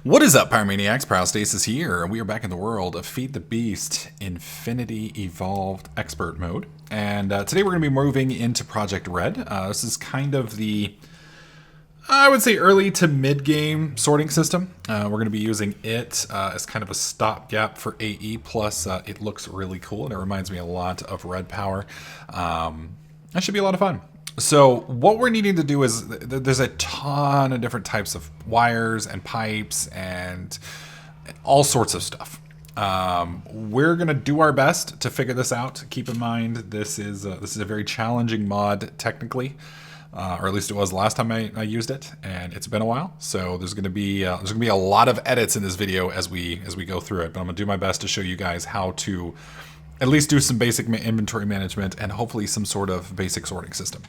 What is up, Pyromaniacs? Pyrostasis here, and we are back in the world of Feed the Beast Infinity Evolved Expert Mode. And today we're going to be moving into Project Red. This is kind of the, I would say, early to mid-game sorting system. We're going to be using it as kind of a stopgap for AE, plus it looks really cool, and it reminds me a lot of Red Power. That should be a lot of fun. So what we're needing to do is there's a ton of different types of wires and pipes and all sorts of stuff. We're going to do our best to figure this out. Keep in mind, this is a very challenging mod technically, or at least it was last time I used it, and it's been a while. So there's going to be a lot of edits in this video as we go through it. But I'm going to do my best to show you guys how to at least do some basic inventory management and hopefully some sort of basic sorting system.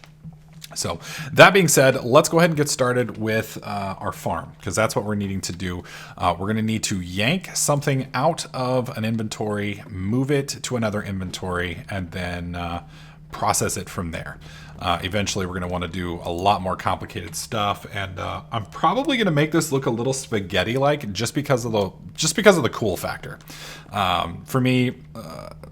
So that being said, let's go ahead and get started with our farm, because that's what we're needing to do. We're going to need to yank something out of an inventory, move it to another inventory, and then process it from there. Eventually, we're going to want to do a lot more complicated stuff, and I'm probably going to make this look a little spaghetti-like just because of the cool factor. For me,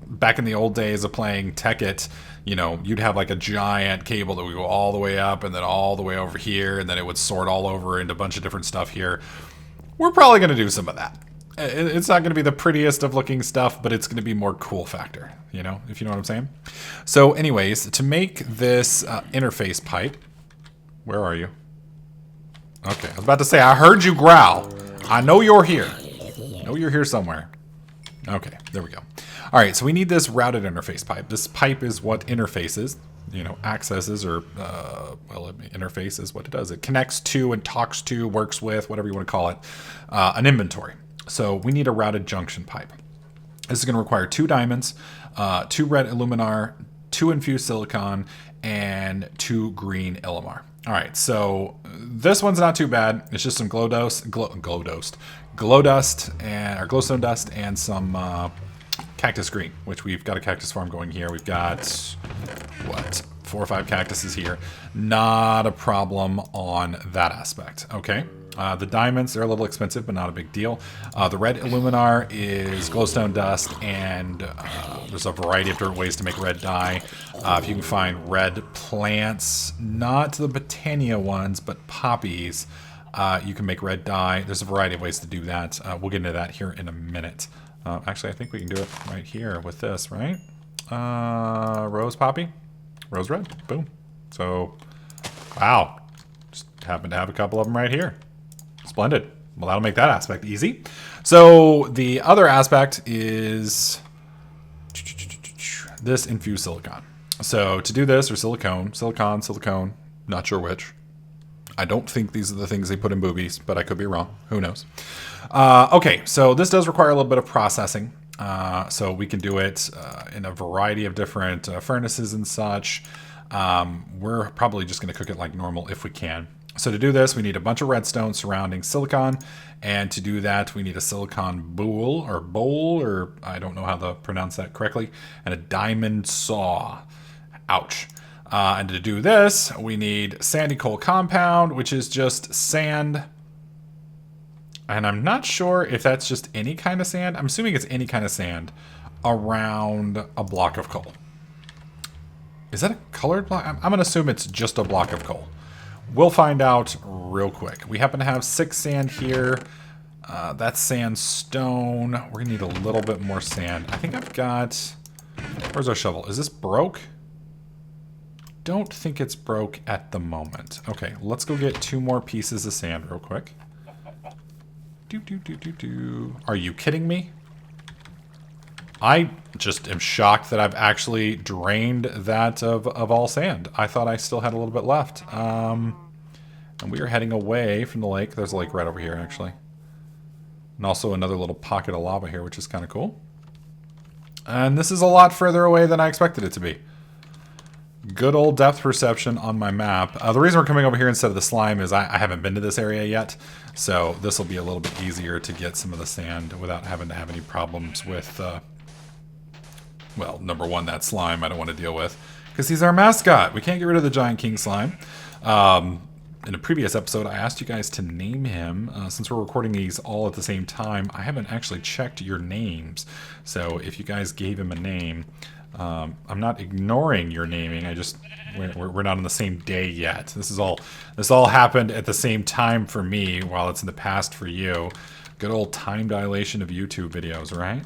back in the old days of playing Tekkit, you know, you'd have like a giant cable that would go all the way up and then all the way over here, and then it would sort all over into a bunch of different stuff here. We're probably going to do some of that. It's not going to be the prettiest of looking stuff, but it's going to be more cool factor, you know, if you know what I'm saying. So anyways, to make this interface pipe, where are you? Okay, I was about to say, I heard you growl. I know you're here. I know you're here somewhere. Okay, there we go. All right, so we need this routed interface pipe. This pipe is what interfaces, you know, accesses, or, interface is what it does. It connects to and talks to, works with, whatever you want to call it, an inventory. So we need a routed junction pipe. This is going to require 2 diamonds, 2 red aluminar, 2 infused silicon, and 2 green Illimar. All right, so this one's not too bad. It's just some glowstone dust, and some cactus green, which we've got a cactus farm going here. We've got, 4 or 5 cactuses here. Not a problem on that aspect, okay? The diamonds, they're a little expensive, but not a big deal. The red aluminar is glowstone dust, and there's a variety of different ways to make red dye. If you can find red plants, not the Botania ones, but poppies, you can make red dye. There's a variety of ways to do that. We'll get into that here in a minute. Actually, I think we can do it right here with this, right? Rose poppy, rose red, boom. So, wow, just happen to have a couple of them right here. Splendid. Well, that'll make that aspect easy. So the other aspect is this infused silicon. So to do this, or silicone, not sure which. I don't think these are the things they put in boobies, but I could be wrong. Who knows? Okay, so this does require a little bit of processing. So we can do it in a variety of different furnaces and such. We're probably just going to cook it like normal if we can. So to do this, we need a bunch of redstone surrounding silicon, and to do that, we need a silicon bowl, or I don't know how to pronounce that correctly, and a diamond saw. Ouch. And to do this, we need sandy coal compound, which is just sand. And I'm not sure if that's just any kind of sand. I'm assuming it's any kind of sand around a block of coal. Is that a colored block? I'm going to assume it's just a block of coal. We'll find out real quick. We happen to have 6 sand here. That's sandstone. We're going to need a little bit more sand. I think I've got... Where's our shovel? Is this broke? Don't think it's broke at the moment. Okay, let's go get 2 more pieces of sand real quick. Are you kidding me? I just am shocked that I've actually drained that of all sand. I thought I still had a little bit left. And we are heading away from the lake. There's a lake right over here, actually. And also another little pocket of lava here, which is kind of cool. And this is a lot further away than I expected it to be. Good old depth perception on my map. The reason we're coming over here instead of the slime is I haven't been to this area yet. So this will be a little bit easier to get some of the sand without having to have any problems with... well, number one, that slime I don't want to deal with, because he's our mascot. We can't get rid of the giant king slime. in a previous episode, I asked you guys to name him. Since we're recording these all at the same time, I haven't actually checked your names. So if you guys gave him a name, I'm not ignoring your naming. We're not on the same day yet. This all happened at the same time for me, while it's in the past for you. Good old time dilation of YouTube videos, right?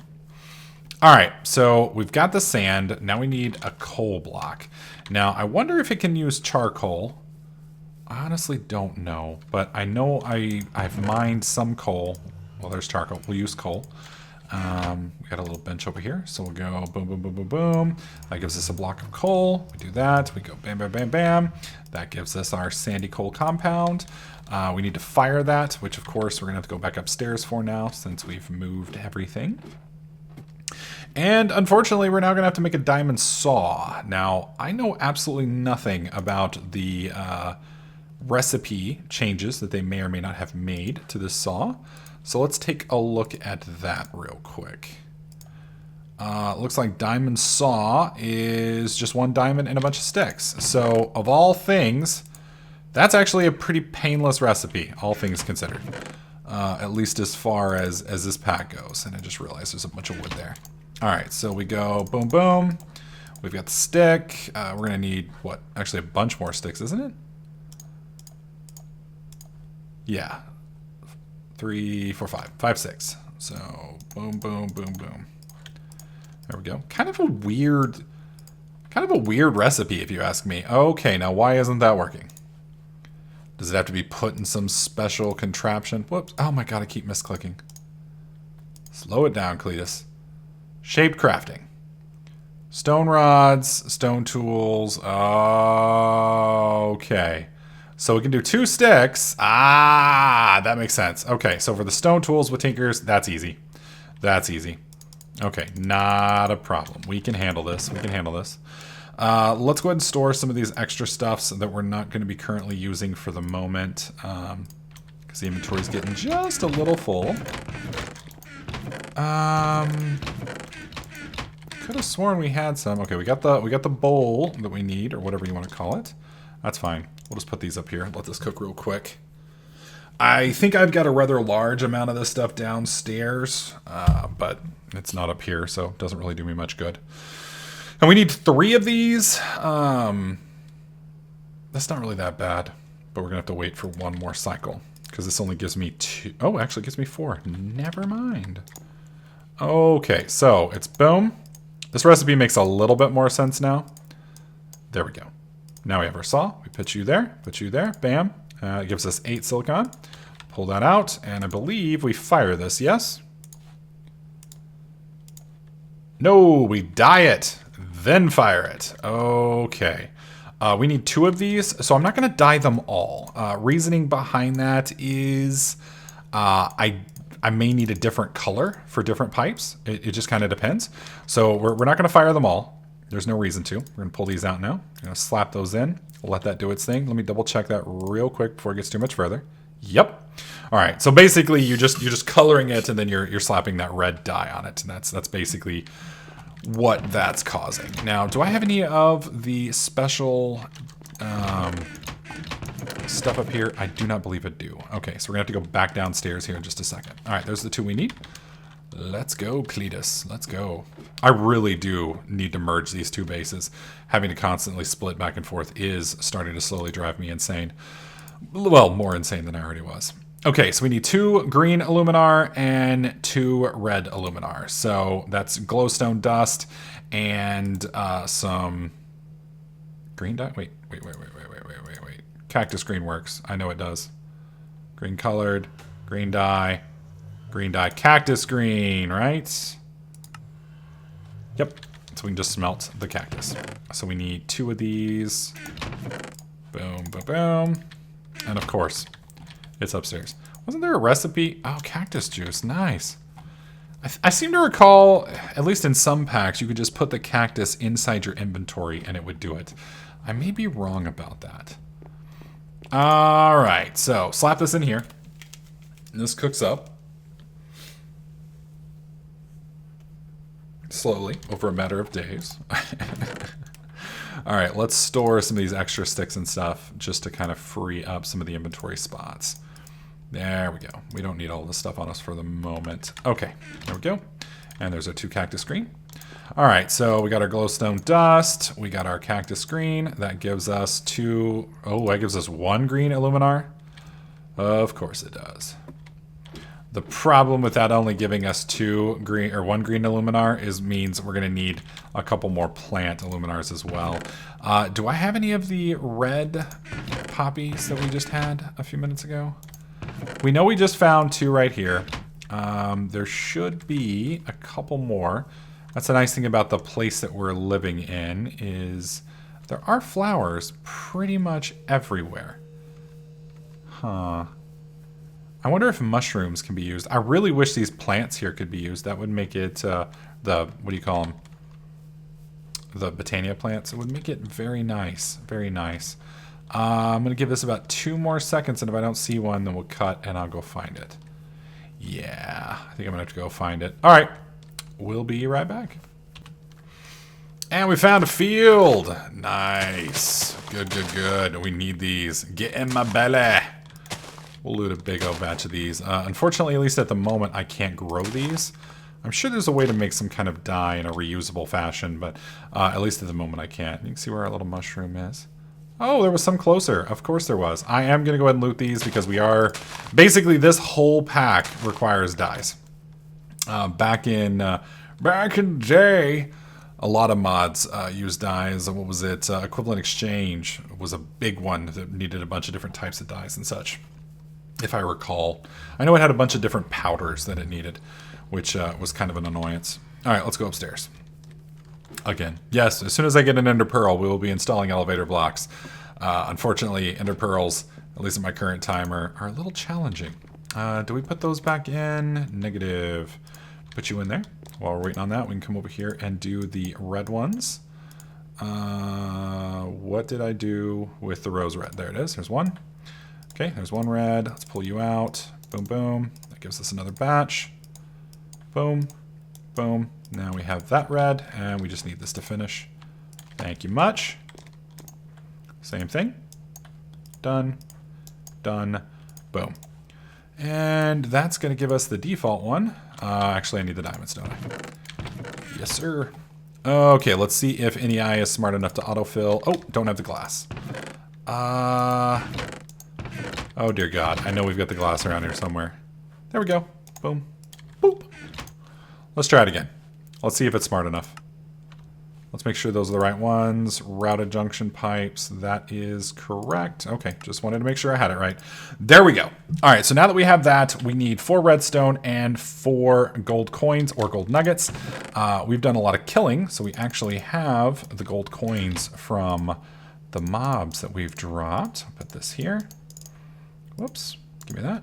All right, so we've got the sand. Now we need a coal block. Now, I wonder if it can use charcoal. I honestly don't know, but I know I've mined some coal. Well, there's charcoal. We'll use coal. We got a little bench over here, so we'll go boom, boom, boom, boom, boom. That gives us a block of coal. We do that. We go bam, bam, bam, bam. That gives us our sandy coal compound. We need to fire that, which of course we're going to have to go back upstairs for now since we've moved everything. And unfortunately, we're now going to have to make a diamond saw. Now, I know absolutely nothing about the recipe changes that they may or may not have made to this saw. So let's take a look at that real quick. Looks like diamond saw is just one diamond and a bunch of sticks. So of all things, that's actually a pretty painless recipe, all things considered. At least as far as this pack goes. And I just realized there's a bunch of wood there. All right, so we go boom, boom. We've got the stick. We're going to need, what, actually a bunch more sticks, isn't it? Yeah. 3, 4, 5. 5, 6. So boom, boom, boom, boom. There we go. Kind of a weird recipe, if you ask me. Okay, now why isn't that working? Does it have to be put in some special contraption? Whoops. Oh my god, I keep misclicking. Slow it down, Cletus. Shaped crafting. Stone rods, stone tools. Okay. So we can do 2 sticks. Ah, that makes sense. Okay, so for the stone tools with tinkers, that's easy. That's easy. Okay, not a problem. We can handle this. We can handle this. Let's go ahead and store some of these extra stuffs that we're not going to be currently using for the moment. Because the inventory is getting just a little full. Could have sworn we had some. Okay, we got the bowl that we need, or whatever you want to call it. That's fine. We'll just put these up here. Let this cook real quick. I think I've got a rather large amount of this stuff downstairs, but it's not up here, so it doesn't really do me much good. And we need 3 of these. That's not really that bad, but we're gonna have to wait for 1 more cycle because this only gives me 2. Oh, actually, it gives me 4. Never mind. Okay, so it's boom. This recipe makes a little bit more sense now. There we go. Now we have our saw. We put you there, bam. It gives us 8 silicon. Pull that out, and I believe we fire this, yes? No, we dye it, then fire it. Okay. We need 2 of these, so I'm not going to dye them all. Reasoning behind that is I may need a different color for different pipes. It just kind of depends. So we're not going to fire them all. There's no reason to. We're going to pull these out now. I'm going to slap those in. We'll let that do its thing. Let me double check that real quick before it gets too much further. Yep. All right. So basically, you're just coloring it, and then you're slapping that red dye on it, and that's basically what that's causing. Now, do I have any of the special stuff up here? I do not believe I do. Okay, so we're gonna have to go back downstairs here in just a second. All right, there's the 2 we need. Let's go, Cletus. Let's go. I really do need to merge these 2 bases. Having to constantly split back and forth is starting to slowly drive me insane. Well, more insane than I already was. Okay, so we need 2 green aluminar and 2 red aluminar. So that's glowstone dust and some green dye. Wait. Cactus green works. I know it does. Green colored, green dye, cactus green, right? Yep. So we can just smelt the cactus. So we need 2 of these. Boom, boom, boom. And of course, it's upstairs. Wasn't there a recipe? Oh, cactus juice. Nice. I seem to recall, at least in some packs, you could just put the cactus inside your inventory and it would do it. I may be wrong about that. All right, so slap this in here. And this cooks up slowly over a matter of days. All right, let's store some of these extra sticks and stuff just to kind of free up some of the inventory spots. There we go. We don't need all this stuff on us for the moment. Okay, there we go. And there's our 2 cactus green. All right, so we got our glowstone dust. We got our cactus green. That gives us 2... Oh, that gives us 1 green Illuminar. Of course it does. The problem with that only giving us 2 green or 1 green Illuminar means we're going to need a couple more plant Illuminars as well. Do I have any of the red poppies that we just had a few minutes ago? We know we just found 2 right here. There should be a couple more. That's the nice thing about the place that we're living in is there are flowers pretty much everywhere. Huh. I wonder if mushrooms can be used. I really wish these plants here could be used. That would make it the, what do you call them? The Botania plants. It would make it very nice. Very nice. I'm going to give this about 2 more seconds, and if I don't see one, then we'll cut and I'll go find it. Yeah, I think I'm going to have to go find it. All right. We'll be right back. And we found a field. Nice. Good, good, good. We need these. Get in my belly. We'll loot a big old batch of these. Unfortunately, at least at the moment, I can't grow these. I'm sure there's a way to make some kind of dye in a reusable fashion, but at least at the moment I can't. You can see where our little mushroom is. Oh, there was some closer. Of course there was. I am going to go ahead and loot these because we are... Basically, this whole pack requires dyes. Back in the day, a lot of mods used dyes. What was it? Equivalent Exchange was a big one that needed a bunch of different types of dyes and such, if I recall. I know it had a bunch of different powders that it needed, which was kind of an annoyance. All right, let's go upstairs. Again, yes, as soon as I get an Ender Pearl, we will be installing elevator blocks. Unfortunately, Ender Pearls, at least at my current timer, are a little challenging. Do we put those back in? Negative. Put you in there. While we're waiting on that, we can come over here and do the red ones. What did I do with the rose red? There it is. There's one. Okay, there's 1 red. Let's pull you out. Boom, boom. That gives us another batch. Boom, boom. Now we have that red, and we just need this to finish. Thank you much. Same thing. Done. Done. Boom. And that's going to give us the default one. Actually, I need the diamonds, don't I? Yes, sir. Okay, let's see if NEI is smart enough to autofill. Oh, don't have the glass. Oh, dear God. I know we've got the glass around here somewhere. There we go. Boom. Boop. Let's try it again. Let's see if it's smart enough. Let's make sure those are the right ones. Routed junction pipes. That is correct. Okay, just wanted to make sure I had it right. There we go. All right, so now that we have that, we need 4 redstone and 4 gold coins or gold nuggets. We've done a lot of killing, so we actually have the gold coins from the mobs that we've dropped. I'll put this here. Whoops, give me that.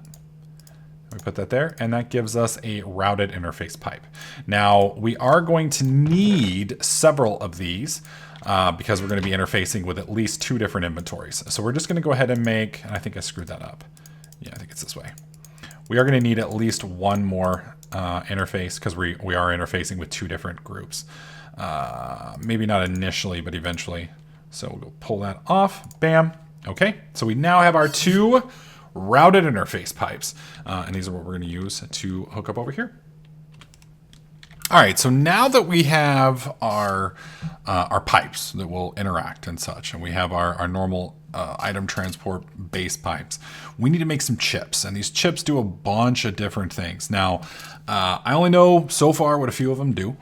We put that there, and that gives us a routed interface pipe. Now, we are going to need several of these because we're going to be interfacing with at least 2 different inventories. So we're just going to go ahead and make, and I think I screwed that up. Yeah, I think it's this way. We are going to need at least 1 more interface because we are interfacing with 2 different groups. Maybe not initially, but eventually. So we'll go pull that off. Bam. Okay, so we now have our 2 routed interface pipes. And these are what we're going to use to hook up over here. All right, so now that we have our pipes that will interact and such, and we have our normal item transport base pipes, we need to make some chips. And these chips do a bunch of different things. Now, I only know so far what a few of them do.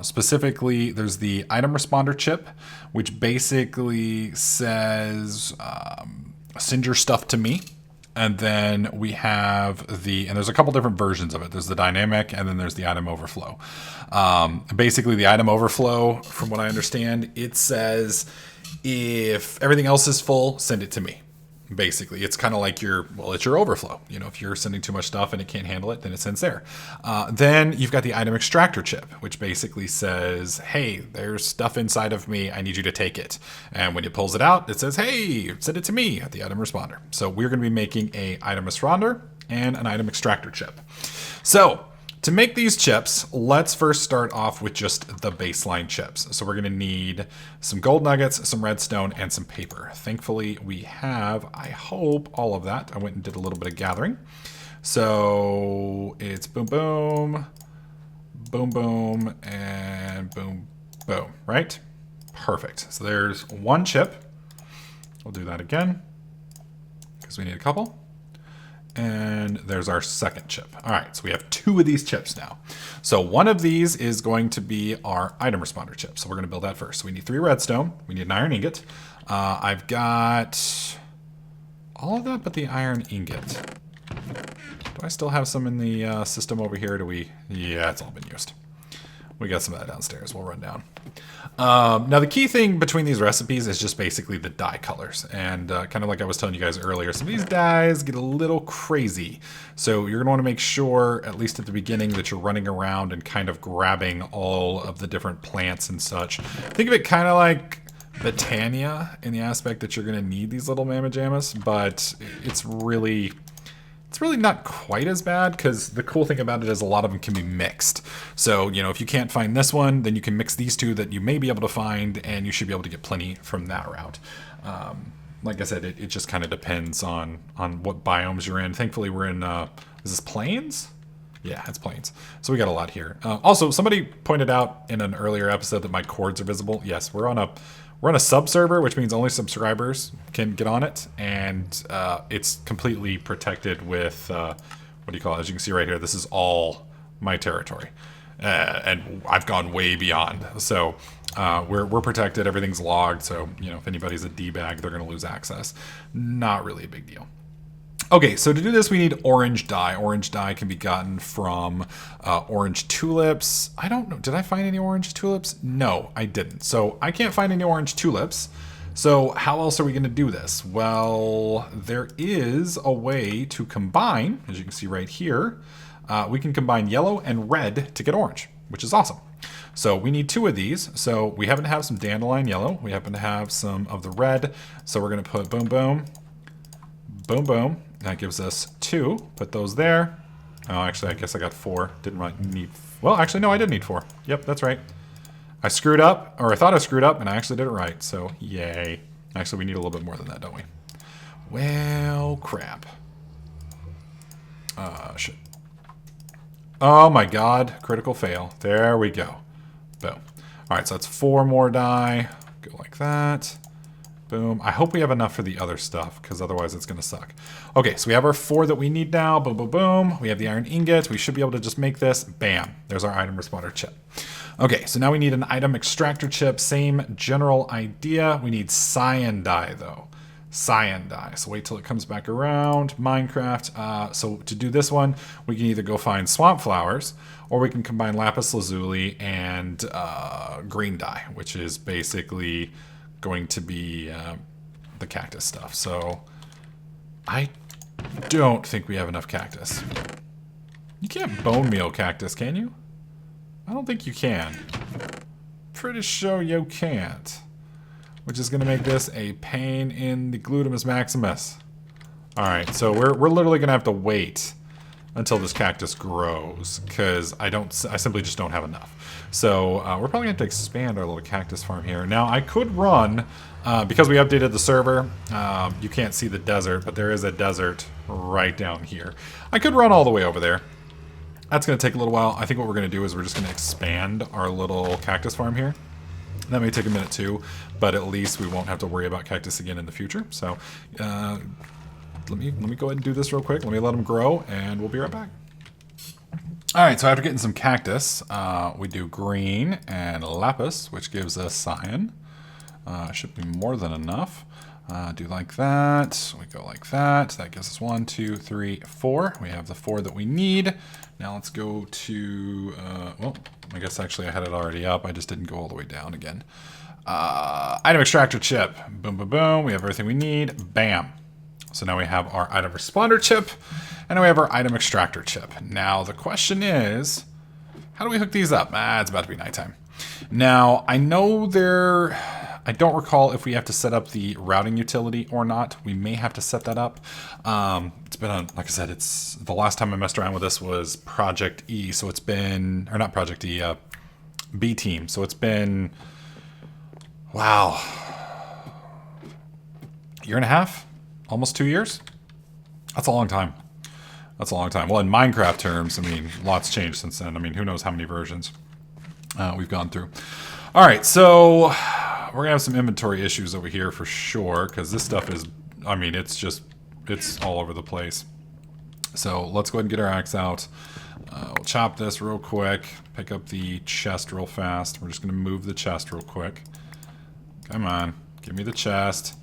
Specifically, there's the item responder chip, which basically says, send your stuff to me. And then we have and there's a couple different versions of it. There's the dynamic, and then there's the item overflow. Basically, the item overflow, from what I understand, it says if everything else is full, send it to me. Basically, it's kind of like it's your overflow. You know, if you're sending too much stuff and it can't handle it, then it sends there. Then you've got the item extractor chip, which basically says, hey, there's stuff inside of me. I need you to take it. And when it pulls it out, it says, hey, send it to me at the item responder. So we're going to be making a item responder and an item extractor chip. So To make these chips, let's first start off with just the baseline chips. So we're going to need some gold nuggets, some redstone, and some paper. Thankfully, we have, I hope, all of that. I went and did a little bit of gathering. So it's boom, boom, boom, boom, and boom, boom, right? Perfect. So there's one chip. We'll do that again because we need a couple. And there's our second chip. All right, so we have 2 of these chips now. So one of these is going to be our item responder chip. So we're gonna build that first. So we need 3 redstone. We need an iron ingot. I've got all of that but the iron ingot. Do I still have some in the system over here? Yeah, it's all been used. We got some of that downstairs. We'll run down. Now, the key thing between these recipes is just basically the dye colors. And kind of like I was telling you guys earlier, some of these dyes get a little crazy. So you're going to want to make sure, at least at the beginning, that you're running around and kind of grabbing all of the different plants and such. Think of it kind of like Botania in the aspect that you're going to need these little mamma jammas, but it's really not quite as bad because the cool thing about it is a lot of them can be mixed. So, you know, if you can't find this one, then you can mix these 2 that you may be able to find, and you should be able to get plenty from that route. Like I said, it just kind of depends on what biomes you're in. Thankfully, we're in, is this plains? Yeah, it's plains. So we got a lot here. Also, somebody pointed out in an earlier episode that my cords are visible. Yes, we're on a sub server, which means only subscribers can get on it, and it's completely protected with what do you call it? As you can see right here, this is all my territory, and I've gone way beyond. So we're protected. Everything's logged. So you know, if anybody's a D-bag, they're going to lose access. Not really a big deal. Okay, so to do this, we need orange dye. Orange dye can be gotten from orange tulips. I don't know. Did I find any orange tulips? No, I didn't. So I can't find any orange tulips. So how else are we going to do this? Well, there is a way to combine, as you can see right here. We can combine yellow and red to get orange, which is awesome. So we need 2 of these. So we happen to have some dandelion yellow. We happen to have some of the red. So we're going to put boom, boom, boom, boom. That gives us 2. Put those there. Oh, actually, I guess I got 4. Didn't need... Well, actually, no, I did need 4. Yep, that's right. I screwed up, or I thought I screwed up, and I actually did it right. So, yay. Actually, we need a little bit more than that, don't we? Well, crap. Shit. Oh my god. Critical fail. There we go. Boom. Alright, so that's 4 more dye. Go like that. Boom. I hope we have enough for the other stuff, because otherwise it's going to suck. Okay, so we have our 4 that we need now. Boom, boom, boom. We have the iron ingot. We should be able to just make this. Bam. There's our item responder chip. Okay, so now we need an item extractor chip. Same general idea. We need cyan dye, though. Cyan dye. So wait till it comes back around. Minecraft. So to do this one, we can either go find swamp flowers, or we can combine lapis lazuli and green dye, which is basically going to be the cactus stuff. So I don't think we have enough cactus. You can't bone meal cactus, can you? I don't think you can. Pretty sure you can't. Which is going to make this a pain in the glutamus maximus. Alright, so we're literally going to have to wait until this cactus grows, because I simply just don't have enough. So we're probably going to have to expand our little cactus farm here. Now I could run, because we updated the server, you can't see the desert, but there is a desert right down here. I could run all the way over there. That's going to take a little while. I think what we're going to do is we're just going to expand our little cactus farm here. That may take a minute too, but at least we won't have to worry about cactus again in the future. So let me go ahead and do this real quick. Let me let them grow, and we'll be right back. All right, so after getting some cactus, we do green and lapis, which gives us cyan. Should be more than enough. Do like that. We go like that. That gives us 1, 2, 3, 4. We have the 4 that we need. Now let's go to, well, I guess actually I had it already up. I just didn't go all the way down again. Item extractor chip. Boom, boom, boom. We have everything we need. Bam. So now we have our item responder chip, and now we have our item extractor chip. Now the question is, how do we hook these up? It's about to be nighttime. Now I know I don't recall if we have to set up the routing utility or not. We may have to set that up. It's been on, like I said, it's the last time I messed around with this was Project E. So it's been, or not Project E, B team. So it's been, wow, year and a half, almost 2 years. That's a long time. That's a long time. Well, in Minecraft terms, I mean, lots changed since then. I mean, who knows how many versions we've gone through. All right, so we're gonna have some inventory issues over here for sure, because this stuff is, I mean, it's all over the place. So let's go ahead and get our axe out. We'll chop this real quick, pick up the chest real fast. We're just gonna move the chest real quick. Come on, give me the chest.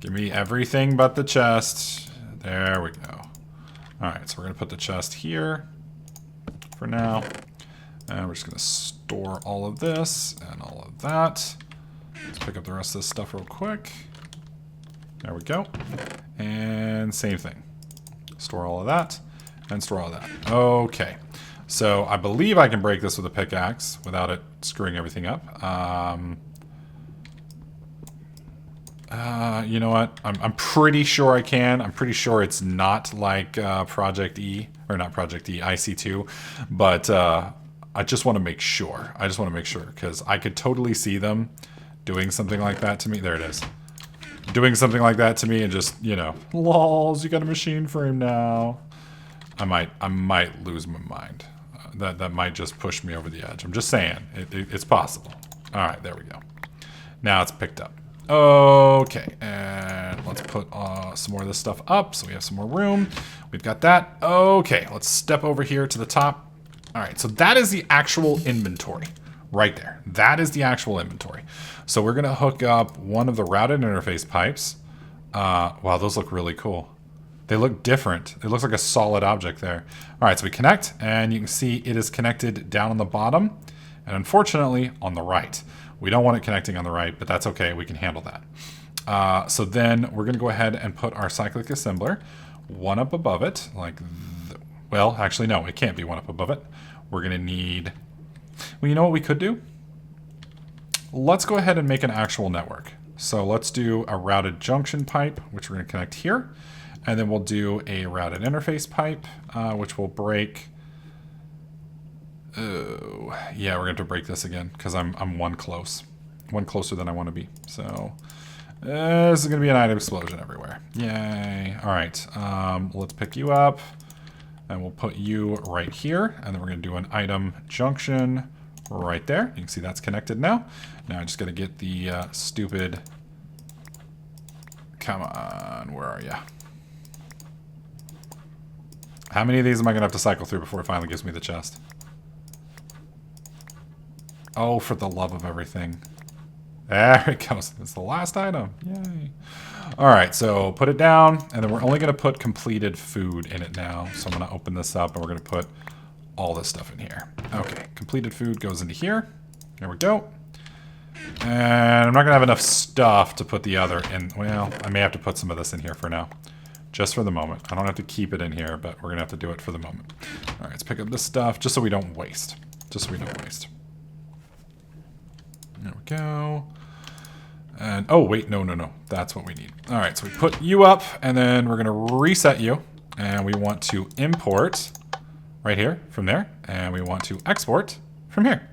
Give me everything but the chest. There we go. All right, so we're gonna put the chest here for now. And we're just gonna store all of this and all of that. Let's pick up the rest of this stuff real quick. There we go. And same thing. Store all of that and store all of that. Okay. So I believe I can break this with a pickaxe without it screwing everything up. You know what? I'm pretty sure I can. I'm pretty sure it's not like Project E, or not Project E, IC2, but I just want to make sure. I just want to make sure, because I could totally see them doing something like that to me. There it is. Doing something like that to me and just, you know, lols, you got a machine frame now. I might lose my mind. That might just push me over the edge. I'm just saying. It's possible. All right, there we go. Now it's picked up. Okay, and let's put some more of this stuff up so we have some more room. We've got that. Okay, let's step over here to the top. All right, so that is the actual inventory right there. That is the actual inventory. So we're going to hook up one of the routed interface pipes. Wow, those look really cool. They look different. It looks like a solid object there. All right, so we connect, and you can see it is connected down on the bottom, and unfortunately on the right. We don't want it connecting on the right, but that's okay. We can handle that. So then we're going to go ahead and put our cyclic assembler one up above it. Well, actually, no, it can't be one up above it. We're going to need... Well, you know what we could do? Let's go ahead and make an actual network. So let's do a routed junction pipe, which we're going to connect here. And then we'll do a routed interface pipe, which will break... Oh, yeah, we're going to have to break this again because I'm one closer than I want to be. So this is going to be an item explosion everywhere. Yay. All right, let's pick you up and we'll put you right here. And then we're going to do an item junction right there. You can see that's connected now. Now I just got to get the stupid... Come on, where are you? How many of these am I going to have to cycle through before it finally gives me the chest? Oh, for the love of everything. There it goes. It's the last item. Yay. All right, so put it down, and then we're only going to put completed food in it now. So I'm going to open this up, and we're going to put all this stuff in here. Okay, completed food goes into here. There we go. And I'm not going to have enough stuff to put the other in. Well, I may have to put some of this in here for now. Just for the moment. I don't have to keep it in here, but we're going to have to do it for the moment. All right, let's pick up this stuff just so we don't waste. Just so we don't waste. There we go. And, oh, wait, no. That's what we need. All right, so we put you up, and then we're going to reset you. And we want to import right here from there. And we want to export from here.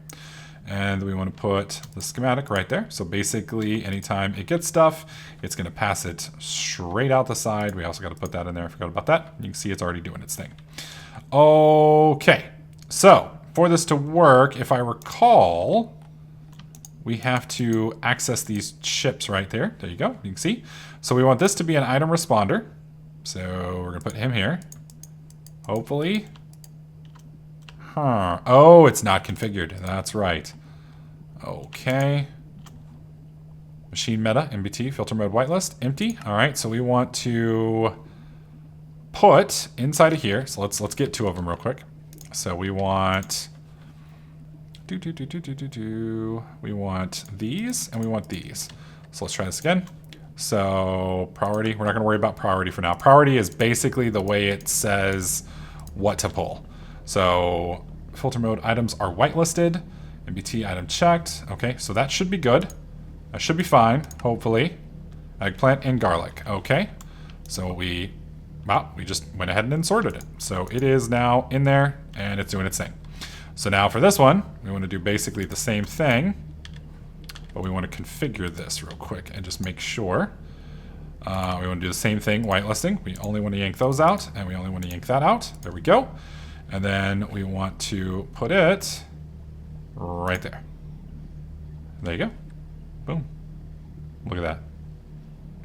And we want to put the schematic right there. So basically, anytime it gets stuff, it's going to pass it straight out the side. We also got to put that in there. I forgot about that. You can see it's already doing its thing. Okay, so for this to work, if I recall... we have to access these chips right there. There you go. You can see. So we want this to be an item responder. So we're going to put him here. Hopefully. Huh. Oh, it's not configured. That's right. Okay. Machine meta, MBT, filter mode whitelist, empty. All right. So we want to put inside of here. So let's get two of them real quick. So we want... We want these, and we want these. So let's try this again. So priority, we're not going to worry about priority for now. Priority is basically the way it says what to pull. So filter mode items are whitelisted. MBT item checked. Okay, so that should be good. That should be fine, hopefully. Eggplant and garlic. Okay. So we just went ahead and inserted it. So it is now in there, and it's doing its thing. So now for this one, we want to do basically the same thing, but we want to configure this real quick and just make sure. We want to do the same thing, whitelisting. We only want to yank those out, and we only want to yank that out. There we go. And then we want to put it right there. There you go. Boom. Look at that.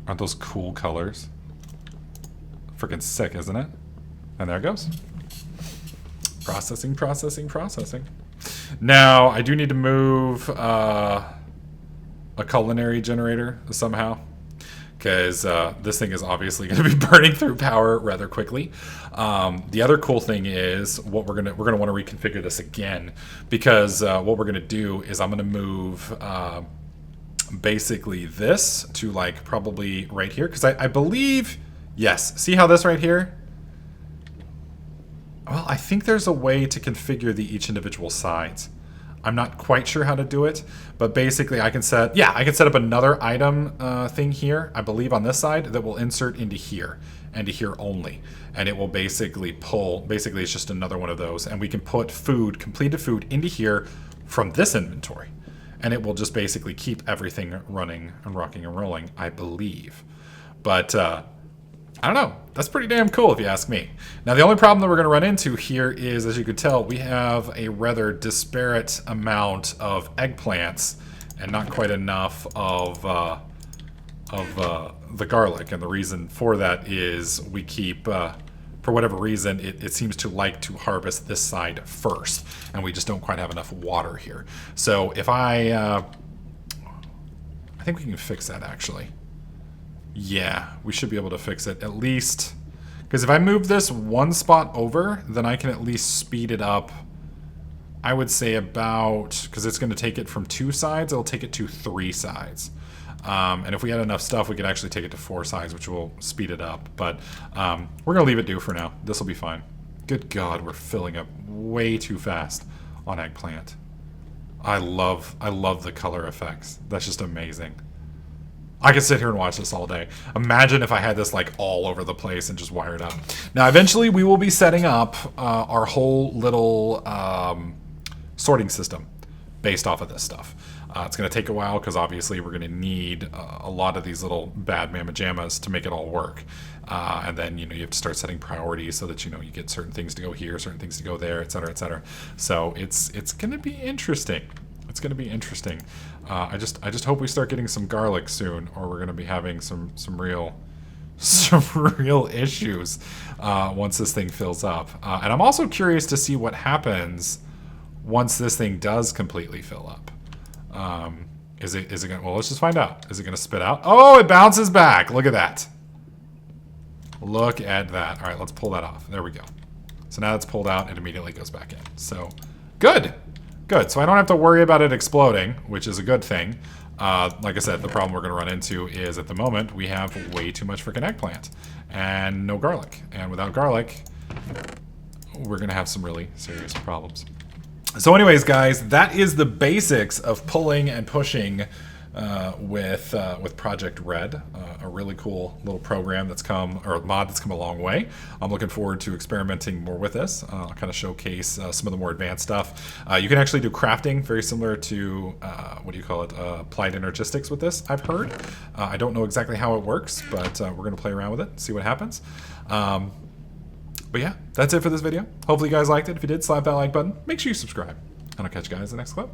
Aren't those cool colors? Freaking sick, isn't it? And there it goes. Processing, processing, processing. Now, I do need to move a culinary generator somehow, because this thing is obviously going to be burning through power rather quickly. The other cool thing is what we're gonna want to reconfigure this again, because what we're gonna do is I'm gonna move basically this to like probably right here, because I believe, yes, see how this right here? Well, I think there's a way to configure each individual sides. I'm not quite sure how to do it, but basically I can set up another item thing here, I believe on this side, that will insert into here and to here only. And it will basically basically it's just another one of those, and we can put food, completed food, into here from this inventory. And it will just basically keep everything running and rocking and rolling, I believe. But I don't know. That's pretty damn cool if you ask me. Now the only problem that we're going to run into here is, as you could tell, we have a rather disparate amount of eggplants and not quite enough of the garlic. And the reason for that is we keep, for whatever reason, it seems to like to harvest this side first. And we just don't quite have enough water here. So if I think we can fix that actually. Yeah, we should be able to fix it at least, because if I move this one spot over, then I can at least speed it up. I would say about, because it's going to take it from 2 sides, it'll take it to 3 sides. And if we had enough stuff, we could actually take it to 4 sides, which will speed it up. But we're going to leave it do for now. This will be fine. Good God, we're filling up way too fast on eggplant. I love the color effects. That's just amazing. I could sit here and watch this all day. Imagine if I had this like all over the place and just wired up. Now, eventually we will be setting up our whole little sorting system based off of this stuff. It's going to take a while because obviously we're going to need a lot of these little bad mamma jammas to make it all work. And then, you have to start setting priorities so that, you get certain things to go here, certain things to go there, et cetera, et cetera. So it's going to be interesting. It's going to be interesting. I just hope we start getting some garlic soon, or we're going to be having some real issues once this thing fills up. And I'm also curious to see what happens once this thing does completely fill up. Is it going to, well, let's just find out. Is it going to spit out? Oh, it bounces back. Look at that. Look at that. All right, let's pull that off. There we go. So now it's pulled out, it immediately goes back in. So good. Good, so I don't have to worry about it exploding, which is a good thing. Like I said, the problem we're going to run into is at the moment we have way too much freaking eggplant and no garlic. And without garlic, we're going to have some really serious problems. So anyways, guys, that is the basics of pulling and pushing with Project Red, a really cool little program that's come, or mod that's come a long way. I'm looking forward to experimenting more with this. I'll kind of showcase some of the more advanced stuff. You can actually do crafting very similar to, what do you call it, applied energistics with this, I've heard. I don't know exactly how it works, but we're going to play around with it, see what happens. But yeah, that's it for this video. Hopefully you guys liked it. If you did, slap that like button. Make sure you subscribe. And I'll catch you guys in the next clip.